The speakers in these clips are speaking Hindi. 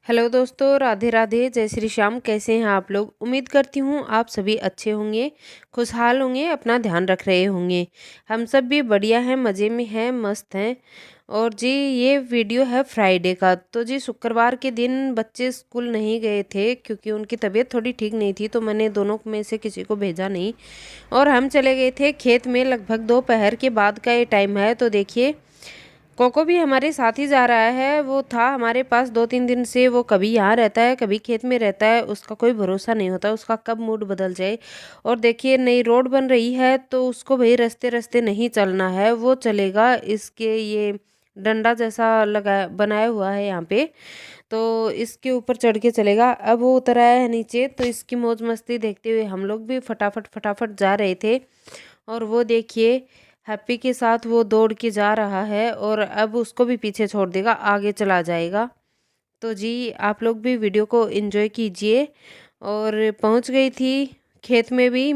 हेलो दोस्तों, राधे राधे, जय श्री श्याम। कैसे हैं आप लोग? उम्मीद करती हूँ आप सभी अच्छे होंगे, खुशहाल होंगे, अपना ध्यान रख रहे होंगे। हम सब भी बढ़िया हैं, मज़े में हैं, मस्त हैं। और जी, ये वीडियो है फ्राइडे का। तो जी, शुक्रवार के दिन बच्चे स्कूल नहीं गए थे क्योंकि उनकी तबीयत थोड़ी ठीक नहीं थी, तो मैंने दोनों में से किसी को भेजा नहीं। और हम चले गए थे खेत में। लगभग दोपहर के बाद का ये टाइम है। तो देखिए, कोको भी हमारे साथ ही जा रहा है। वो था हमारे पास 2-3 दिन से। वो कभी यहाँ रहता है, कभी खेत में रहता है। उसका कोई भरोसा नहीं होता, उसका कब मूड बदल जाए। और देखिए, नई रोड बन रही है तो उसको भाई रास्ते रास्ते नहीं चलना है, वो चलेगा इसके ये डंडा जैसा लगा बनाया हुआ है यहाँ पे, तो इसके ऊपर चढ़ के चलेगा। अब वो उतर आया है नीचे, तो इसकी मौज मस्ती देखते हुए हम लोग भी फटाफट फटाफट जा रहे थे। और वो देखिए, हैप्पी के साथ वो दौड़ के जा रहा है और अब उसको भी पीछे छोड़ देगा, आगे चला जाएगा। तो जी, आप लोग भी वीडियो को एंजॉय कीजिए। और पहुंच गई थी खेत में भी।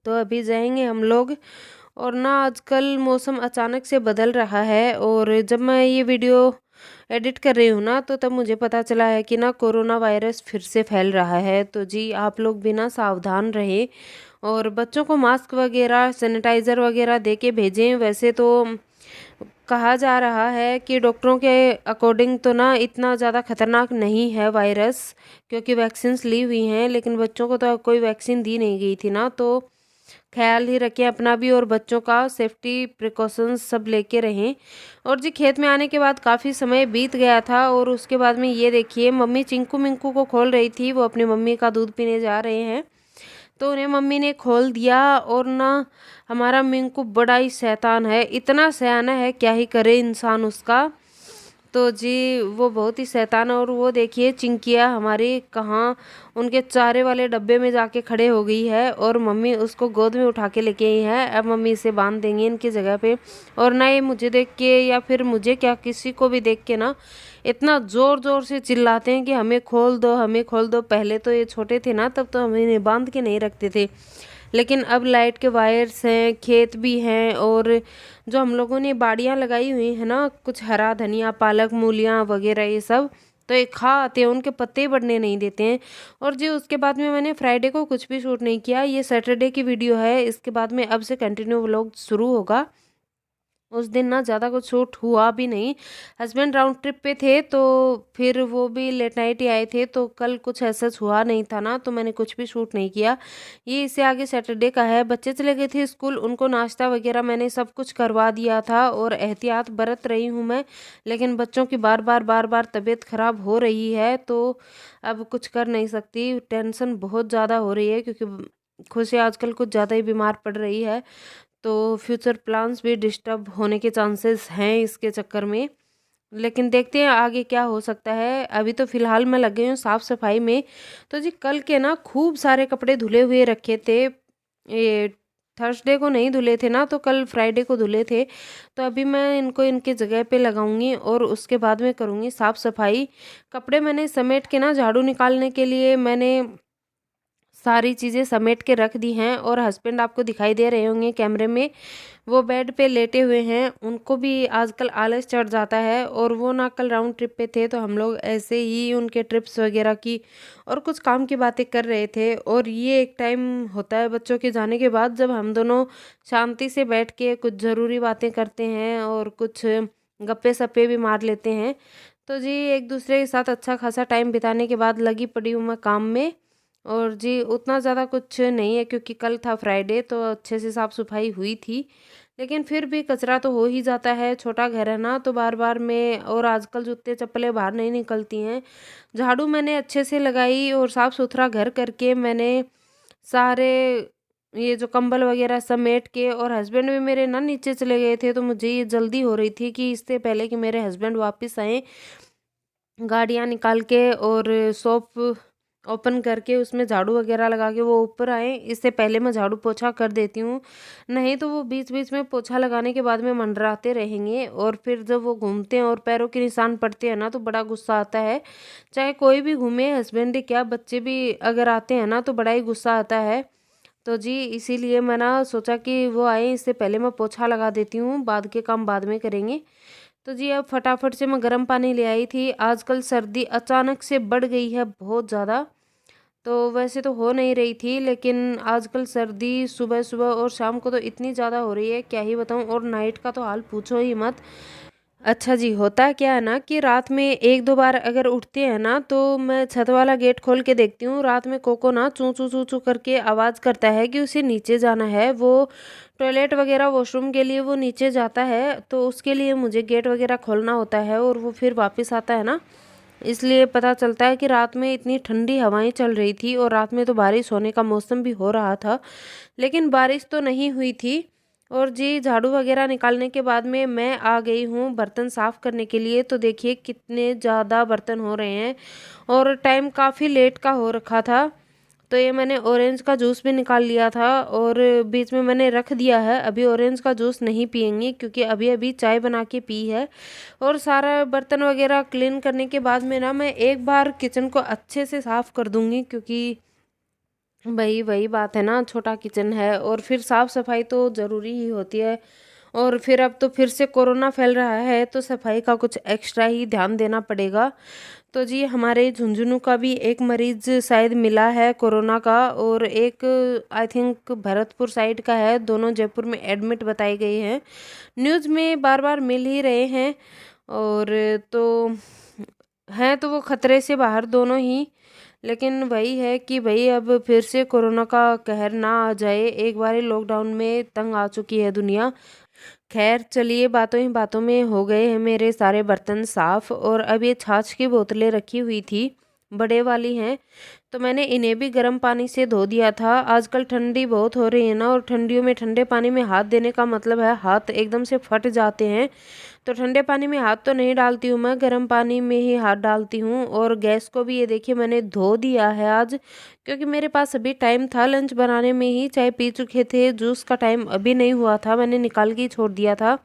तो अभी जाएंगे हम लोग। और ना, आजकल मौसम अचानक से बदल रहा है, और जब मैं ये वीडियो एडिट कर रही हूँ ना, तो तब मुझे पता चला है कि ना कोरोना वायरस फिर से फैल रहा है। तो जी, आप लोग भी ना सावधान रहें और बच्चों को मास्क वगैरह, सैनिटाइज़र वगैरह दे के भेजें। वैसे तो कहा जा रहा है कि डॉक्टरों के अकॉर्डिंग तो ना इतना ज़्यादा खतरनाक नहीं है वायरस, क्योंकि वैक्सीन्स ली हुई हैं। लेकिन बच्चों को तो कोई वैक्सीन दी नहीं गई थी ना, तो ख्याल ही रखें अपना भी और बच्चों का। सेफ्टी प्रिकॉशंस सब लेके रहें। और जी, खेत में आने के बाद काफ़ी समय बीत गया था, और उसके बाद में ये देखिए, मम्मी चिंकू मिंकू को खोल रही थी। वो अपनी मम्मी का दूध पीने जा रहे हैं, तो उन्हें मम्मी ने खोल दिया। और ना, हमारा मिंकू बड़ा ही शैतान है, इतना सयाना है, क्या ही करे इंसान उसका। तो जी, वो बहुत ही शैतान है। और वो देखिए, चिंकिया हमारी कहाँ उनके चारे वाले डब्बे में जाके खड़े हो गई है, और मम्मी उसको गोद में उठा के लेके आई है। अब मम्मी इसे बांध देंगी इनकी जगह पे। और ना, ये मुझे देख के या फिर मुझे क्या, किसी को भी देख के ना इतना ज़ोर ज़ोर से चिल्लाते हैं कि हमें खोल दो, हमें खोल दो। पहले तो ये छोटे थे ना, तब तो हम इन्हें बांध के नहीं रखते थे। लेकिन अब लाइट के वायर्स हैं, खेत भी हैं, और जो हम लोगों ने बाड़ियाँ लगाई हुई है ना, कुछ हरा धनिया, पालक, मूलियाँ वगैरह, ये सब तो ये खा आते हैं, उनके पत्ते बढ़ने नहीं देते हैं। और जी, उसके बाद में मैंने फ्राइडे को कुछ भी शूट नहीं किया। ये सैटरडे की वीडियो है। इसके बाद में अब से कंटिन्यू व्लॉग शुरू होगा। उस दिन ना ज़्यादा कुछ शूट हुआ भी नहीं। हस्बैंड राउंड ट्रिप पे थे, तो फिर वो भी लेट नाइट ही आए थे, तो कल कुछ ऐसा हुआ नहीं था ना, तो मैंने कुछ भी शूट नहीं किया। ये इससे आगे सैटरडे का है। बच्चे चले गए थे स्कूल, उनको नाश्ता वगैरह मैंने सब कुछ करवा दिया था, और एहतियात बरत रही हूँ मैं। लेकिन बच्चों की बार बार बार बार तबीयत खराब हो रही है, तो अब कुछ कर नहीं सकती। टेंशन बहुत ज़्यादा हो रही है, क्योंकि खुशी आजकल कुछ ज़्यादा ही बीमार पड़ रही है। तो फ्यूचर प्लान्स भी डिस्टर्ब होने के चांसेस हैं इसके चक्कर में। लेकिन देखते हैं आगे क्या हो सकता है। अभी तो फ़िलहाल मैं लग गई हूँ साफ़ सफाई में। तो जी, कल के ना खूब सारे कपड़े धुले हुए रखे थे। ये थर्सडे को नहीं धुले थे ना, तो कल फ्राइडे को धुले थे। तो अभी मैं इनको इनके जगह पे लगाऊंगी, और उसके बाद में करूँगी साफ़ सफाई। कपड़े मैंने समेट के ना, झाड़ू निकालने के लिए मैंने सारी चीज़ें समेट के रख दी हैं। और हस्बैंड आपको दिखाई दे रहे होंगे कैमरे में, वो बेड पे लेटे हुए हैं। उनको भी आजकल आलस चढ़ जाता है, और वो ना कल राउंड ट्रिप पे थे, तो हम लोग ऐसे ही उनके ट्रिप्स वगैरह की और कुछ काम की बातें कर रहे थे। और ये एक टाइम होता है बच्चों के जाने के बाद, जब हम दोनों शांति से बैठ के कुछ ज़रूरी बातें करते हैं और कुछ गप्पे सप्पे भी मार लेते हैं। तो जी, एक दूसरे के साथ अच्छा खासा टाइम बिताने के बाद लगी पड़ी हूँ मैं काम में। और जी, उतना ज़्यादा कुछ नहीं है, क्योंकि कल था फ्राइडे, तो अच्छे से साफ़ सफाई हुई थी। लेकिन फिर भी कचरा तो हो ही जाता है, छोटा घर है ना, तो बार बार में। और आजकल जूते चप्पलें बाहर नहीं निकलती हैं। झाड़ू मैंने अच्छे से लगाई, और साफ़ सुथरा घर करके मैंने सारे ये जो कंबल वगैरह समेट के। और हस्बैंड भी मेरे ना नीचे चले गए थे, तो मुझे ये जल्दी हो रही थी कि इससे पहले कि मेरे हस्बैंड वापस आएँ, गाड़ियाँ निकाल के और शॉप ओपन करके उसमें झाड़ू वगैरह लगा के वो ऊपर आए, इससे पहले मैं झाड़ू पोछा कर देती हूँ। नहीं तो वो बीच बीच में पोछा लगाने के बाद में मंडराते रहेंगे, और फिर जब वो घूमते हैं और पैरों के निशान पड़ते हैं ना, तो बड़ा गुस्सा आता है। चाहे कोई भी घूमे, हस्बैंड क्या, बच्चे भी अगर आते हैं ना, तो बड़ा ही गुस्सा आता है। तो जी, इसीलिए मैं ना सोचा कि वो आए, इससे पहले मैं पोछा लगा देती हूँ, बाद के काम बाद में करेंगे। तो जी अब फटाफट से मैं गर्म पानी ले आई थी। आजकल सर्दी अचानक से बढ़ गई है बहुत ज़्यादा। तो वैसे तो हो नहीं रही थी, लेकिन आजकल सर्दी सुबह-सुबह और शाम को तो इतनी ज़्यादा हो रही है, क्या ही बताऊँ। और नाइट का तो हाल पूछो ही मत। अच्छा जी, होता क्या है ना कि रात में 1-2 बार अगर उठते हैं ना, तो मैं छत वाला गेट खोल के देखती हूँ। रात में कोको ना चूँ, चूँ, चूँ, चूँ करके आवाज़ करता है कि उसे नीचे जाना है। वो टॉयलेट वगैरह वॉशरूम के लिए वो नीचे जाता है, तो उसके लिए मुझे गेट वगैरह खोलना होता है और वो फिर वापस आता है ना, इसलिए पता चलता है कि रात में इतनी ठंडी हवाएं चल रही थी और रात में तो बारिश होने का मौसम भी हो रहा था, लेकिन बारिश तो नहीं हुई थी। और जी झाड़ू वगैरह निकालने के बाद में मैं आ गई हूँ बर्तन साफ़ करने के लिए। तो देखिए कितने ज़्यादा बर्तन हो रहे हैं और टाइम काफ़ी लेट का हो रखा था। तो ये मैंने ऑरेंज का जूस भी निकाल लिया था और बीच में मैंने रख दिया है। अभी ऑरेंज का जूस नहीं पियेंगे क्योंकि अभी अभी चाय बना के पी है। और सारा बर्तन वगैरह क्लीन करने के बाद में ना मैं एक बार किचन को अच्छे से साफ़ कर दूंगी, क्योंकि वही वही बात है ना, छोटा किचन है और फिर साफ सफाई तो ज़रूरी ही होती है। और फिर अब तो फिर से कोरोना फैल रहा है, तो सफाई का कुछ एक्स्ट्रा ही ध्यान देना पड़ेगा। तो जी हमारे झुंझुनू का भी एक मरीज शायद मिला है कोरोना का, और एक आई थिंक भरतपुर साइड का है। दोनों जयपुर में एडमिट बताए गए हैं। न्यूज़ में बार बार मिल ही रहे हैं। और तो हैं तो वो खतरे से बाहर दोनों ही, लेकिन वही है कि भाई अब फिर से कोरोना का कहर ना आ जाए। एक बार ही लॉकडाउन में तंग आ चुकी है दुनिया। खैर चलिए, बातों ही बातों में हो गए हैं मेरे सारे बर्तन साफ। और अब ये छाछ की बोतलें रखी हुई थी, बड़े वाली हैं, तो मैंने इन्हें भी गर्म पानी से धो दिया था। आजकल ठंडी बहुत हो रही है ना, और ठंडियों में ठंडे पानी में हाथ देने का मतलब है हाथ एकदम से फट जाते हैं। तो ठंडे पानी में हाथ तो नहीं डालती हूँ मैं, गर्म पानी में ही हाथ डालती हूँ। और गैस को भी ये देखिए मैंने धो दिया है आज, क्योंकि मेरे पास अभी टाइम था। लंच बनाने में ही चाय पी चुके थे, जूस का टाइम अभी नहीं हुआ था, मैंने निकाल के ही छोड़ दिया था।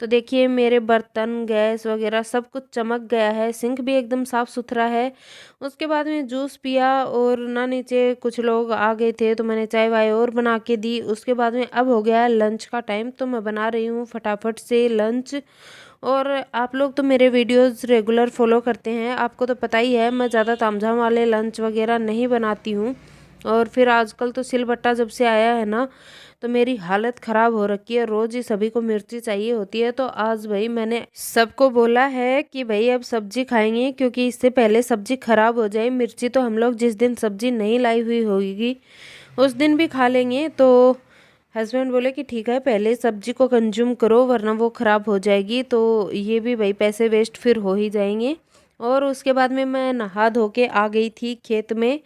तो देखिए मेरे बर्तन गैस वगैरह सब कुछ चमक गया है, सिंक भी एकदम साफ़ सुथरा है। उसके बाद में जूस पिया और ना नीचे कुछ लोग आ गए थे, तो मैंने चाय वाय और बना के दी। उसके बाद में अब हो गया है लंच का टाइम, तो मैं बना रही हूँ फटाफट से लंच। और आप लोग तो मेरे वीडियोस रेगुलर फॉलो करते हैं, आपको तो पता ही है मैं ज़्यादा तामझाम वाले लंच वगैरह नहीं बनाती हूँ। और फिर आजकल तो सिलबट्टा जब से आया है ना, तो मेरी हालत ख़राब हो रखी है। रोज़ ही सभी को मिर्ची चाहिए होती है। तो आज भाई मैंने सबको बोला है कि भाई अब सब्जी खाएंगे, क्योंकि इससे पहले सब्जी ख़राब हो जाए। मिर्ची तो हम लोग जिस दिन सब्जी नहीं लाई हुई होगी उस दिन भी खा लेंगे। तो हस्बैंड बोले कि ठीक है पहले सब्जी को कंज्यूम करो, वरना वो ख़राब हो जाएगी। तो ये भी भाई पैसे वेस्ट फिर हो ही जाएंगे। और उसके बाद में मैं नहा धो के आ गई थी खेत में।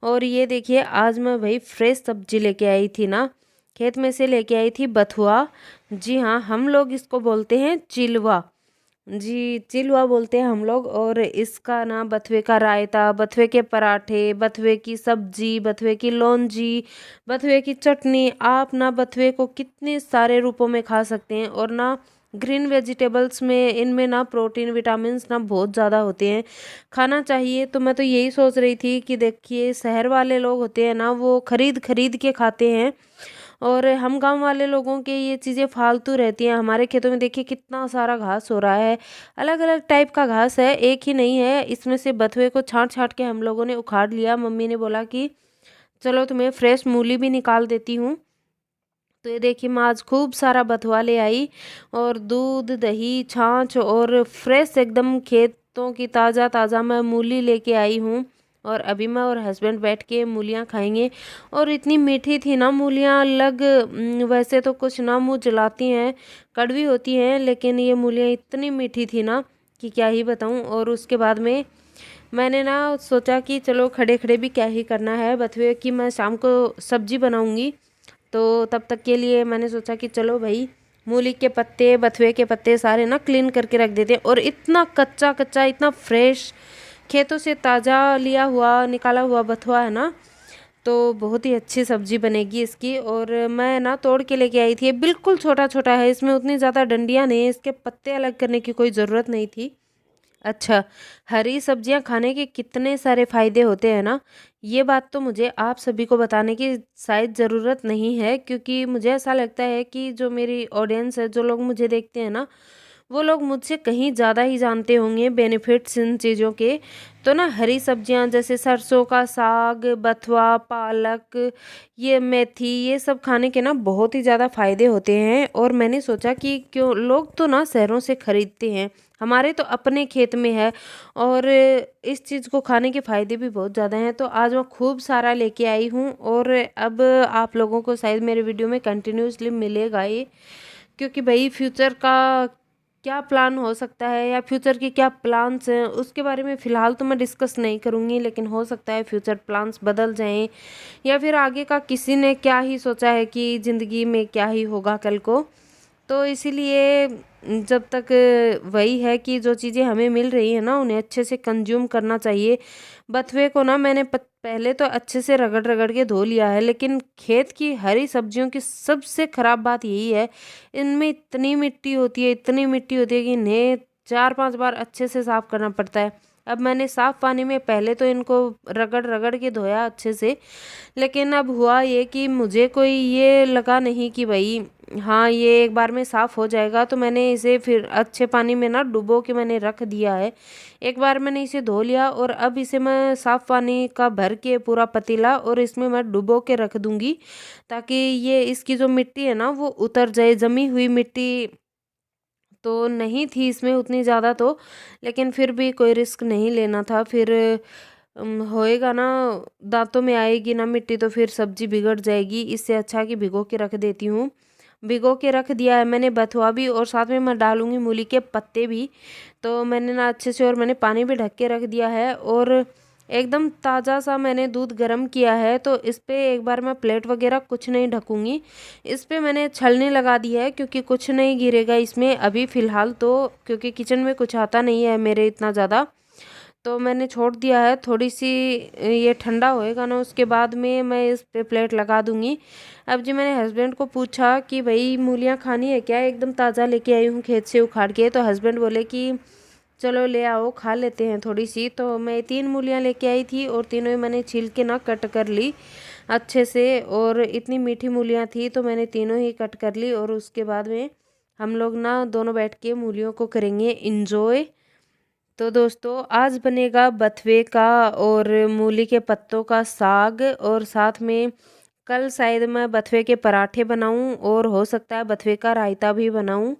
और ये देखिए आज मैं भाई फ्रेश सब्जी लेके आई थी ना, खेत में से लेके आई थी बथुआ। जी हाँ, हम लोग इसको बोलते हैं चिलवा। जी चिलवा बोलते हैं हम लोग। और इसका ना बथुए का रायता, बथुए के पराठे, बथुए की सब्जी, बथुए की लौंजी, बथुए की चटनी, आप ना बथुए को कितने सारे रूपों में खा सकते हैं। और ना ग्रीन वेजिटेबल्स में इनमें ना प्रोटीन विटामिन्स ना बहुत ज़्यादा होते हैं, खाना चाहिए। तो मैं तो यही सोच रही थी कि देखिए शहर वाले लोग होते हैं ना, वो खरीद खरीद के खाते हैं, और हम गांव वाले लोगों के ये चीज़ें फालतू रहती हैं। हमारे खेतों में देखिए कितना सारा घास हो रहा है, अलग अलग टाइप का घास है, एक ही नहीं है। इसमें से बथुए को छांट छांट के हम लोगों ने उखाड़ लिया। मम्मी ने बोला कि चलो तुम्हें फ्रेश मूली भी निकाल देती हूँ। तो ये देखिए मैं आज खूब सारा बथुआ ले आई, और दूध दही छाछ और फ्रेश एकदम खेतों की ताज़ा ताज़ा मैं मूली लेके आई हूँ। और अभी मैं और हस्बैंड बैठ के मूलियाँ खाएंगे। और इतनी मीठी थी ना मूलियाँ, वैसे तो कुछ ना मुँह जलाती हैं, कड़वी होती हैं, लेकिन ये मूलियाँ इतनी मीठी थी ना कि क्या ही बताऊँ। और उसके बाद में मैंने ना सोचा कि चलो खड़े खड़े भी क्या ही करना है, बथुए की मैं शाम को सब्जी बनाऊँगी। तो तब तक के लिए मैंने सोचा कि चलो भाई मूली के पत्ते, बथुए के पत्ते सारे ना क्लीन करके रख देते हैं। और इतना कच्चा कच्चा, इतना फ्रेश, खेतों से ताज़ा लिया हुआ निकाला हुआ बथुआ है ना, तो बहुत ही अच्छी सब्जी बनेगी इसकी। और मैं ना तोड़ के लेके आई थी, ये बिल्कुल छोटा छोटा है, इसमें उतनी ज़्यादा डंडियाँ नहीं है, इसके पत्ते अलग करने की कोई ज़रूरत नहीं थी। अच्छा, हरी सब्जियां खाने के कितने सारे फायदे होते हैं ना, ये बात तो मुझे आप सभी को बताने की शायद ज़रूरत नहीं है, क्योंकि मुझे ऐसा लगता है कि जो मेरी ऑडियंस है, जो लोग मुझे देखते हैं ना, वो लोग मुझसे कहीं ज़्यादा ही जानते होंगे बेनिफिट्स इन चीज़ों के। तो ना हरी सब्जियां जैसे सरसों का साग, बथुआ, पालक, ये मेथी, ये सब खाने के ना बहुत ही ज़्यादा फायदे होते हैं। और मैंने सोचा कि क्यों लोग तो ना शहरों से खरीदते हैं, हमारे तो अपने खेत में है और इस चीज़ को खाने के फायदे भी बहुत ज़्यादा हैं। तो आज मैं खूब सारा लेके आई हूँ और अब आप लोगों को शायद मेरे वीडियो में कंटिन्यूसली मिलेगा ये, क्योंकि भाई फ्यूचर का क्या प्लान हो सकता है या फ्यूचर के क्या प्लान्स हैं उसके बारे में फ़िलहाल तो मैं डिस्कस नहीं करूँगी, लेकिन हो सकता है फ्यूचर प्लान्स बदल जाएं या फिर आगे का किसी ने क्या ही सोचा है कि ज़िंदगी में क्या ही होगा कल को। तो इसीलिए जब तक वही है कि जो चीज़ें हमें मिल रही है ना उन्हें अच्छे से कंज्यूम करना चाहिए। बथुए को ना मैंने पहले तो अच्छे से रगड़ रगड़ के धो लिया है, लेकिन खेत की हरी सब्जियों की सबसे ख़राब बात यही है, इनमें इतनी मिट्टी होती है, इतनी मिट्टी होती है कि इन्हें 4-5 बार अच्छे से साफ़ करना पड़ता है। अब मैंने साफ़ पानी में पहले तो इनको रगड़ रगड़ के धोया अच्छे से, लेकिन अब हुआ ये कि मुझे कोई ये लगा नहीं कि भाई हाँ ये एक बार में साफ़ हो जाएगा, तो मैंने इसे फिर अच्छे पानी में ना डुबो के मैंने रख दिया है। एक बार मैंने इसे धो लिया और अब इसे मैं साफ़ पानी का भर के पूरा पतीला और इसमें मैं डुबो के रख दूँगी, ताकि ये इसकी जो मिट्टी है ना वो उतर जाए। जमी हुई मिट्टी तो नहीं थी इसमें उतनी ज़्यादा तो, लेकिन फिर भी कोई रिस्क नहीं लेना था। फिर होएगा ना, दांतों में आएगी ना मिट्टी तो फिर सब्जी बिगड़ जाएगी। इससे अच्छा कि भिगो के रख देती हूँ। भिगो के रख दिया है मैंने बथुआ भी, और साथ में मैं डालूंगी मूली के पत्ते भी। तो मैंने ना अच्छे से, और मैंने पानी भी ढक के रख दिया है और एकदम ताज़ा सा मैंने दूध गर्म किया है। तो इस पे एक बार मैं प्लेट वगैरह कुछ नहीं ढकूंगी, इस पे मैंने छलनी लगा दी है क्योंकि कुछ नहीं गिरेगा इसमें अभी फ़िलहाल तो, क्योंकि किचन में कुछ आता नहीं है मेरे इतना ज़्यादा। तो मैंने छोड़ दिया है, थोड़ी सी ये ठंडा होएगा ना उसके बाद में मैं इस पे प्लेट लगा दूंगी। अब जी मैंने हस्बैंड को पूछा कि भाई मूलियाँ खानी है क्या, एकदम ताज़ा लेके आई हूँ खेत से उखाड़ के। तो हस्बैंड बोले कि चलो ले आओ खा लेते हैं थोड़ी सी। तो मैं 3 मूलियाँ लेके आई थी और तीनों ही मैंने छील के ना कट कर ली अच्छे से, और इतनी मीठी मूलियाँ थी तो मैंने तीनों ही कट कर ली। और उसके बाद में हम लोग ना दोनों बैठ के मूलियों को करेंगे इंजॉय। तो दोस्तों आज बनेगा बथुए का और मूली के पत्तों का साग, और साथ में कल शायद मैं बथुए के पराठे बनाऊं और हो सकता है बथुए का रायता भी बनाऊं।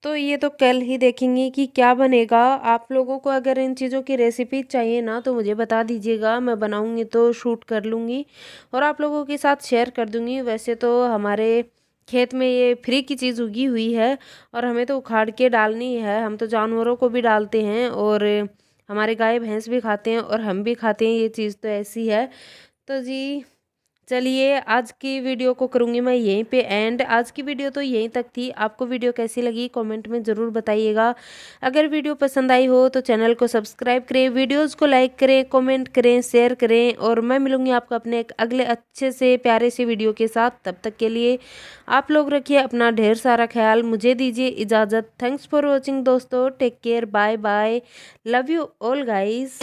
तो ये तो कल ही देखेंगे कि क्या बनेगा। आप लोगों को अगर इन चीज़ों की रेसिपी चाहिए ना तो मुझे बता दीजिएगा, मैं बनाऊंगी तो शूट कर लूँगी और आप लोगों के साथ शेयर कर दूँगी। वैसे तो हमारे खेत में ये फ्री की चीज़ उगी हुई है और हमें तो उखाड़ के डालनी है। हम तो जानवरों को भी डालते हैं और हमारे गाय भैंस भी खाते हैं और हम भी खाते हैं, ये चीज़ तो ऐसी है। तो जी चलिए आज की वीडियो को करूँगी मैं यहीं पे एंड। आज की वीडियो तो यहीं तक थी। आपको वीडियो कैसी लगी कमेंट में ज़रूर बताइएगा। अगर वीडियो पसंद आई हो तो चैनल को सब्सक्राइब करें, वीडियोस को लाइक करें, कमेंट करें, शेयर करें, और मैं मिलूँगी आपको अपने एक अगले अच्छे से प्यारे से वीडियो के साथ। तब तक के लिए आप लोग रखिए अपना ढेर सारा ख्याल, मुझे दीजिए इजाज़त। थैंक्स फॉर वॉचिंग दोस्तों, take care, bye bye, love you all guys.